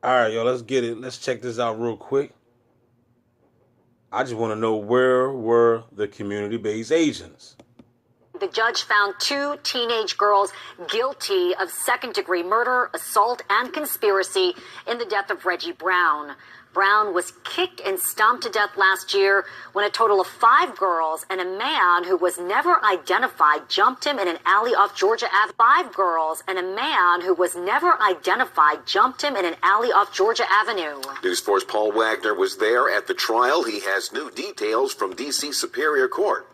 All right, yo, let's get it. Let's check this out real quick. I just want to know, where were the community-based agents? The judge found two teenage girls guilty of second-degree murder, assault, and conspiracy in the death of Reggie Brown. Brown was kicked and stomped to death last year when a total of 5 girls and a man who was never identified jumped him in an alley off Georgia Avenue. 5 girls and a man who was never identified jumped him in an alley off Georgia Avenue. News 4's Paul Wagner was there at the trial. He has new details from D.C. Superior Court.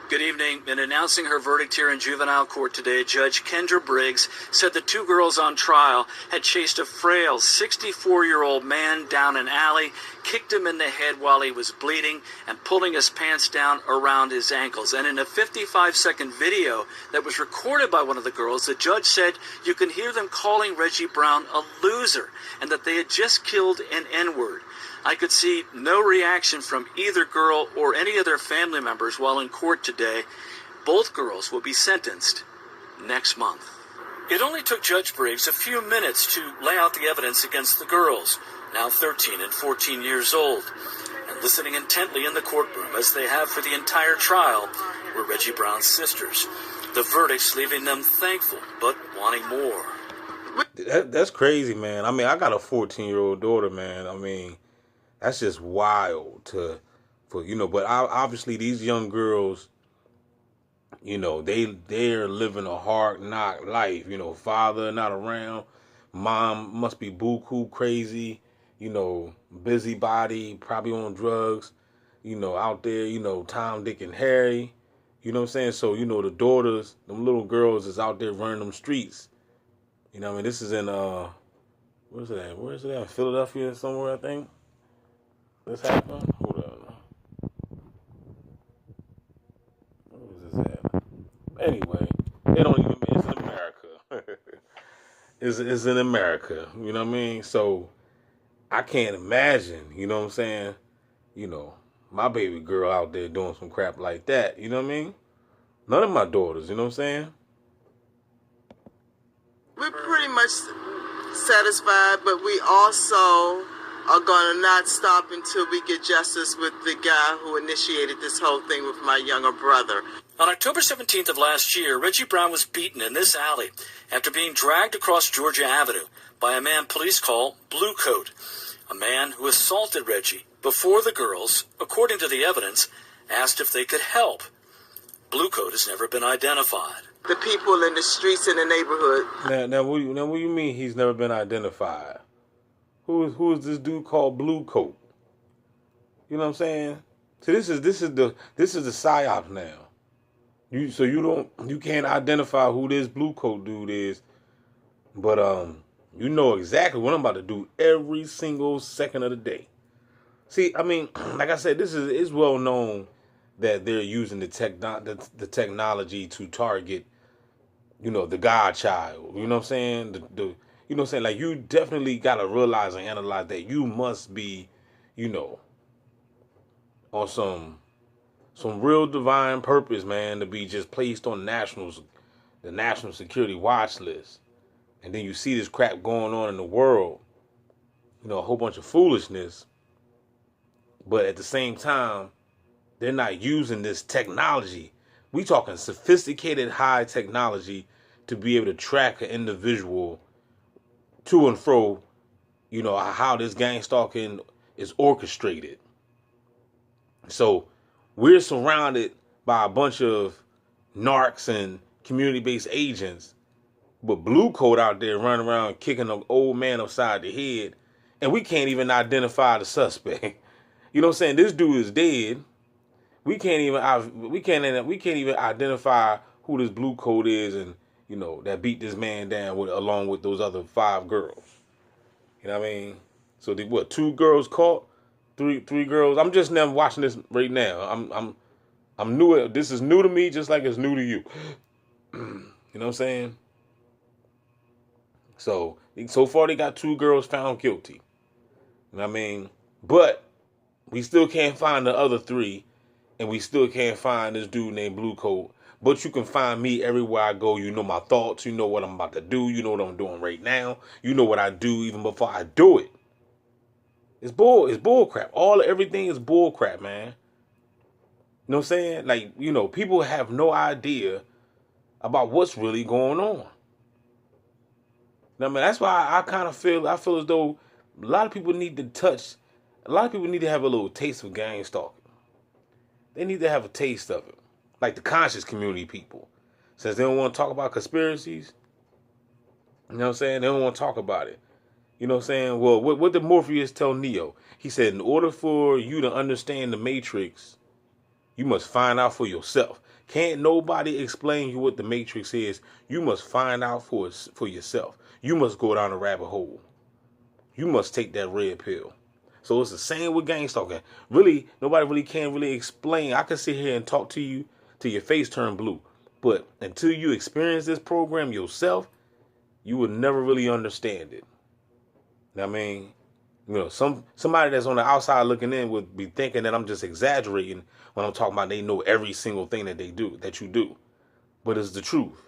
Good evening. In announcing her verdict here in juvenile court today, Judge Kendra Briggs said the 2 girls on trial had chased a frail 64-year-old man down an alley, kicked him in the head while he was bleeding, and pulling his pants down around his ankles. And in a 55-second video that was recorded by one of the girls, the judge said you can hear them calling Reggie Brown a loser and that they had just killed an N-word. I could see no reaction from either girl or any of their family members while in court today. Both girls will be sentenced next month. It only took Judge Briggs a few minutes to lay out the evidence against the girls, now 13 and 14 years old, and listening intently in the courtroom, as they have for the entire trial, were Reggie Brown's sisters. The verdicts leaving them thankful, but wanting more. That's crazy, man. I mean, I got a 14-year-old daughter, man. I mean, that's just wild but obviously these young girls, they're living a hard knock life. Father not around, mom must be buku crazy, busybody, probably on drugs, out there, Tom, Dick, and Harry, you know what I'm saying? So, the daughters, them little girls is out there running them streets. This is in, where's it at? Where's it at? Philadelphia somewhere, I think. This happened? Hold on. Where was this at? Anyway, they don't even. It's in America. it's in America. You know what I mean? So I can't imagine. You know what I'm saying? My baby girl out there doing some crap like that. You know what I mean? None of my daughters. You know what I'm saying? We're pretty much satisfied, but we also are going to not stop until we get justice with the guy who initiated this whole thing with my younger brother. On October 17th of last year, Reggie Brown was beaten in this alley after being dragged across Georgia Avenue by a man police call Blue Coat, a man who assaulted Reggie before the girls, according to the evidence, asked if they could help. Blue Coat has never been identified. The people in the streets in the neighborhood. Now, what do you mean he's never been identified? Who is this dude called Blue Coat? You know what I'm saying? So this is the psyop now. You can't identify who this Blue Coat dude is, but you know exactly what I'm about to do every single second of the day. See, I mean, like I said, it's well known that they're using the technology to target, the godchild. You know what I'm saying? You know what I'm saying? Like, you definitely got to realize and analyze that you must be, on some real divine purpose, man, to be just placed on the national security watch list. And then you see this crap going on in the world, a whole bunch of foolishness. But at the same time, they're not using this technology. We talking sophisticated high technology to be able to track an individual to and fro, how this gang stalking is orchestrated. So we're surrounded by a bunch of narcs and community-based agents, but Blue Coat out there running around kicking an old man upside the head, and we can't even identify the suspect. You know what I'm saying? This dude is dead. We can't even identify who this Blue Coat is, and that beat this man down along with those other 5 girls. You know what I mean? So 2 girls caught, 3 girls. I'm just now watching this right now. I'm new. This is new to me, just like it's new to you. You know what I'm saying? So far they got 2 girls found guilty. You know what I mean? But we still can't find the other 3, and we still can't find this dude named Blue Coat. But you can find me everywhere I go. You know my thoughts. You know what I'm about to do. You know what I'm doing right now. You know what I do even before I do it. It's bull crap. Everything is bull crap, man. You know what I'm saying? Like, you know, people have no idea about what's really going on. Now, man, that's why I feel as though a lot of people need to have a little taste of gang stalking. They need to have a taste of it. Like the conscious community people. Since they don't want to talk about conspiracies, you know what I'm saying? They don't want to talk about it. You know what I'm saying? Well, what did Morpheus tell Neo? He said, in order for you to understand the Matrix, you must find out for yourself. Can't nobody explain you what the Matrix is. You must find out for yourself. You must go down a rabbit hole. You must take that red pill. So it's the same with gang stalking. Really, nobody really can really explain. I can sit here and talk to you till your face turn blue. But until you experience this program yourself, you will never really understand it. I mean, you know, somebody that's on the outside looking in would be thinking that I'm just exaggerating when I'm talking about they know every single thing that you do. But it's the truth.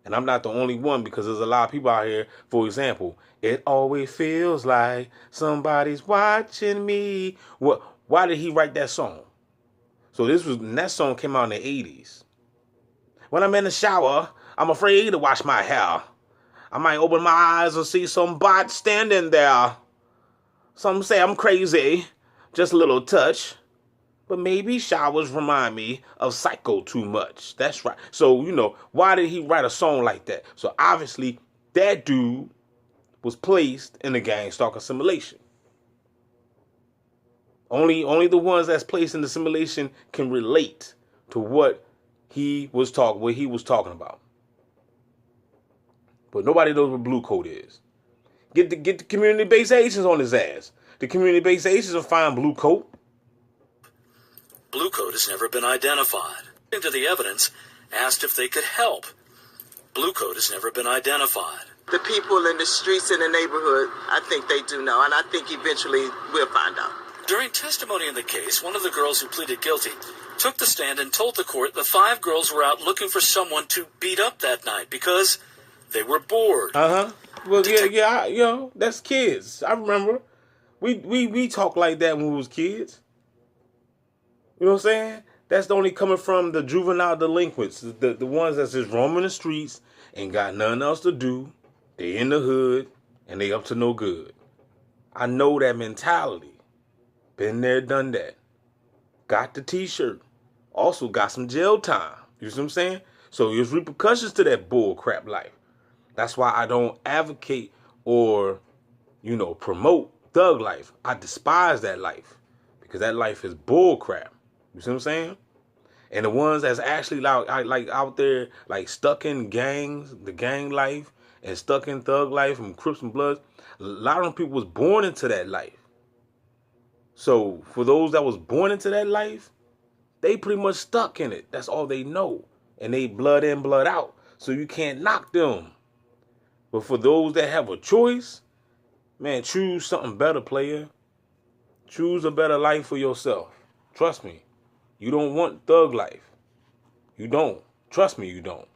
And I'm not the only one, because there's a lot of people out here. For example, it always feels like somebody's watching me. Why did he write that song? So that song came out in the 80s. When I'm in the shower, I'm afraid to wash my hair. I might open my eyes and see some bot standing there. Some say I'm crazy, just a little touch. But maybe showers remind me of Psycho too much. That's right. So, you know, why did he write a song like that? So obviously that dude was placed in the gang stalker simulation. Only the ones that's placed in the simulation can relate to what he was talking about. But nobody knows what Blue Coat is. Get the community-based agents on his ass. The community-based agents will find Blue Coat. Blue Coat has never been identified. Into the evidence, asked if they could help. Blue Coat has never been identified. The people in the streets in the neighborhood, I think they do know, and I think eventually we'll find out. During testimony in the case, one of the girls who pleaded guilty took the stand and told the court the 5 girls were out looking for someone to beat up that night because they were bored. Well, that's kids. I remember. We talked like that when we was kids. You know what I'm saying? That's only coming from the juvenile delinquents, the ones that's just roaming the streets, ain't got nothing else to do. They in the hood, and they up to no good. I know that mentality. Been there, done that. Got the t-shirt. Also got some jail time. You see what I'm saying? So there's repercussions to that bull crap life. That's why I don't advocate or, you know, promote thug life. I despise that life because that life is bull crap. You see what I'm saying? And the ones that's actually like out there, like stuck in gangs, the gang life, and stuck in thug life and Crips and Bloods, a lot of them people was born into that life. So for those that was born into that life, they pretty much stuck in it. That's all they know. And they blood in, blood out. So you can't knock them. But for those that have a choice, man, choose something better, player. Choose a better life for yourself. Trust me. You don't want thug life. You don't. Trust me, you don't.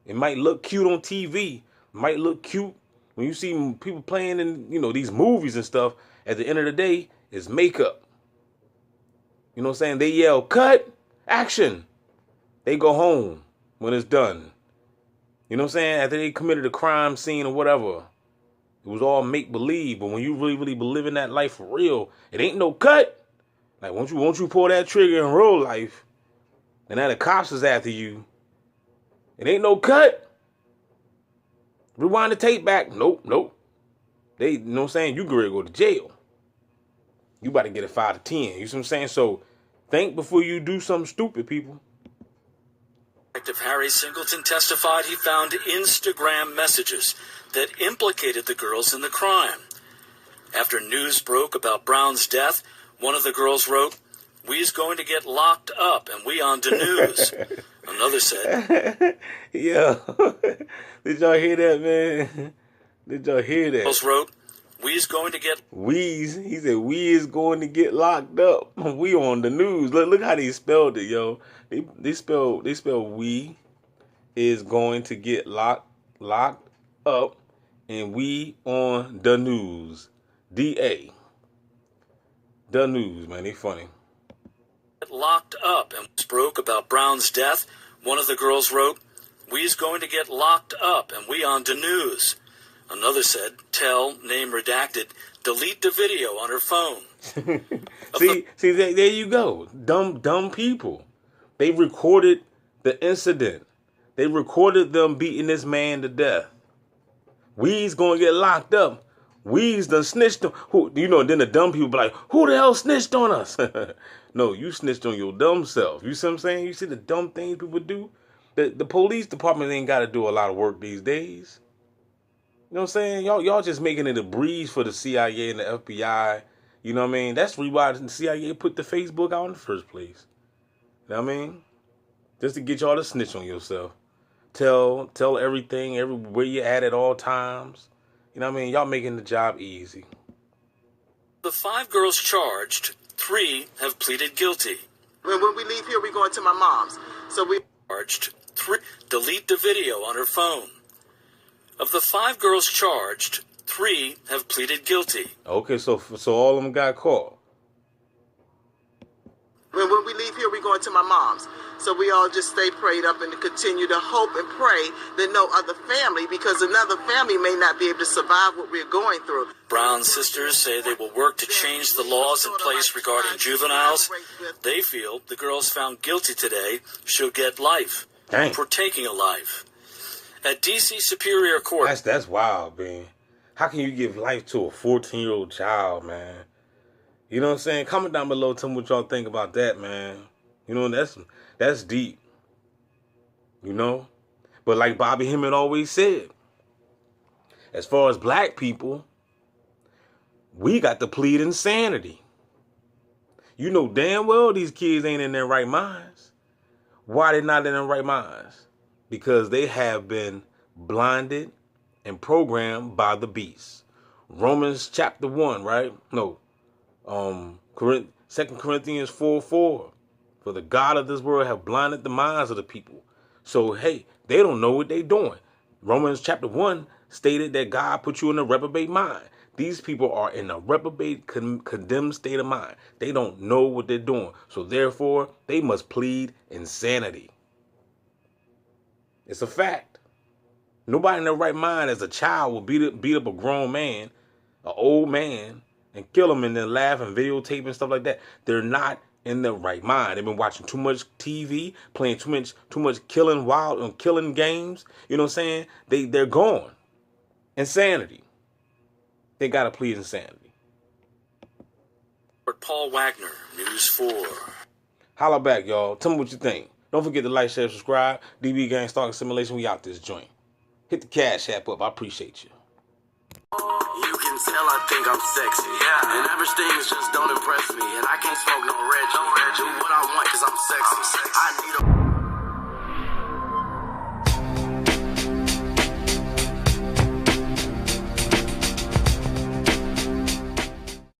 It might look cute on TV. It might look cute when you see people playing in, you know, these movies and stuff. At the end of the day, it's makeup. You know what I'm saying? They yell, cut, action. They go home when it's done. You know what I'm saying? After they committed a crime scene or whatever. It was all make-believe. But when you really, really believe in that life for real, it ain't no cut. Like, once you pull that trigger in real life, and now the cops is after you, it ain't no cut. Rewind the tape back. Nope. They, you know what I'm saying? You ready to go to jail. You about to get a 5 to 10. You see what I'm saying? So, think before you do something stupid, people. Detective Harry Singleton testified he found Instagram messages that implicated the girls in the crime. After news broke about Brown's death, one of the girls wrote, "We's going to get locked up and we on the news." Another said, Yeah. Did y'all hear that, man? Did y'all hear that? Girls wrote, We's going to get... We's, he said, we is going to get locked up. We on the news. Look how they spelled it, yo. They spell we is going to get locked up, and we on the news. DA. The news, man. They funny. Locked up and broke about Brown's death. One of the girls wrote, "We's going to get locked up and we on the news." Another said, "Tell, name redacted, delete the video on her phone." see, there you go. Dumb people. They recorded the incident. They recorded them beating this man to death. We's gonna get locked up. We's done snitched on who, then the dumb people be like, who the hell snitched on us? No, you snitched on your dumb self. You see what I'm saying? You see the dumb things people do? The police department ain't gotta do a lot of work these days. You know what I'm saying? Y'all just making it a breeze for the CIA and the FBI. You know what I mean? That's why the CIA put the Facebook out in the first place. You know what I mean? Just to get y'all to snitch on yourself. Tell everything, where you at all times. You know what I mean? Y'all making the job easy. The 5 girls charged, 3 have pleaded guilty. When we leave here, we're going to my mom's. So we Charged, 3 delete the video on her phone. Of the 5 girls charged, 3 have pleaded guilty. Okay, so all of them got caught. when we leave here, we're going to my mom's. So we all just stay prayed up and continue to hope and pray that no other family, because another family may not be able to survive what we're going through. Brown's sisters say they will work to change the laws in place regarding juveniles. They feel the girls found guilty today should get life for taking a life. At D.C. Superior Court... That's wild, man. How can you give life to a 14-year-old child, man? You know what I'm saying? Comment down below, tell me what y'all think about that, man. You know, that's deep. You know? But like Bobby Hemmett always said, as far as black people, we got to plead insanity. You know damn well these kids ain't in their right minds. Why they not in their right minds? Because they have been blinded and programmed by the beast. Romans chapter 1, right? No. 2 Corinthians 4:4. For the God of this world have blinded the minds of the people. So, hey, they don't know what they're doing. Romans chapter 1 stated that God put you in a reprobate mind. These people are in a reprobate, condemned state of mind. They don't know what they're doing. So, therefore, they must plead insanity. It's a fact. Nobody in their right mind as a child will beat up a grown man, an old man, and kill him and then laugh and videotape and stuff like that. They're not in their right mind. They've been watching too much TV, playing too much killing games. You know what I'm saying? They're gone. Insanity. They gotta plead insanity. Paul Wagner, News 4. Holla back, y'all. Tell me what you think. Don't forget to like, share, subscribe. DB Gang Stalking Simulation. We out this joint. Hit the Cash App up. I appreciate you. You can tell I think I'm sexy. Yeah. And average things just don't impress me. And I can't smoke no Reggie. Do what I want cause I'm sexy. I need a...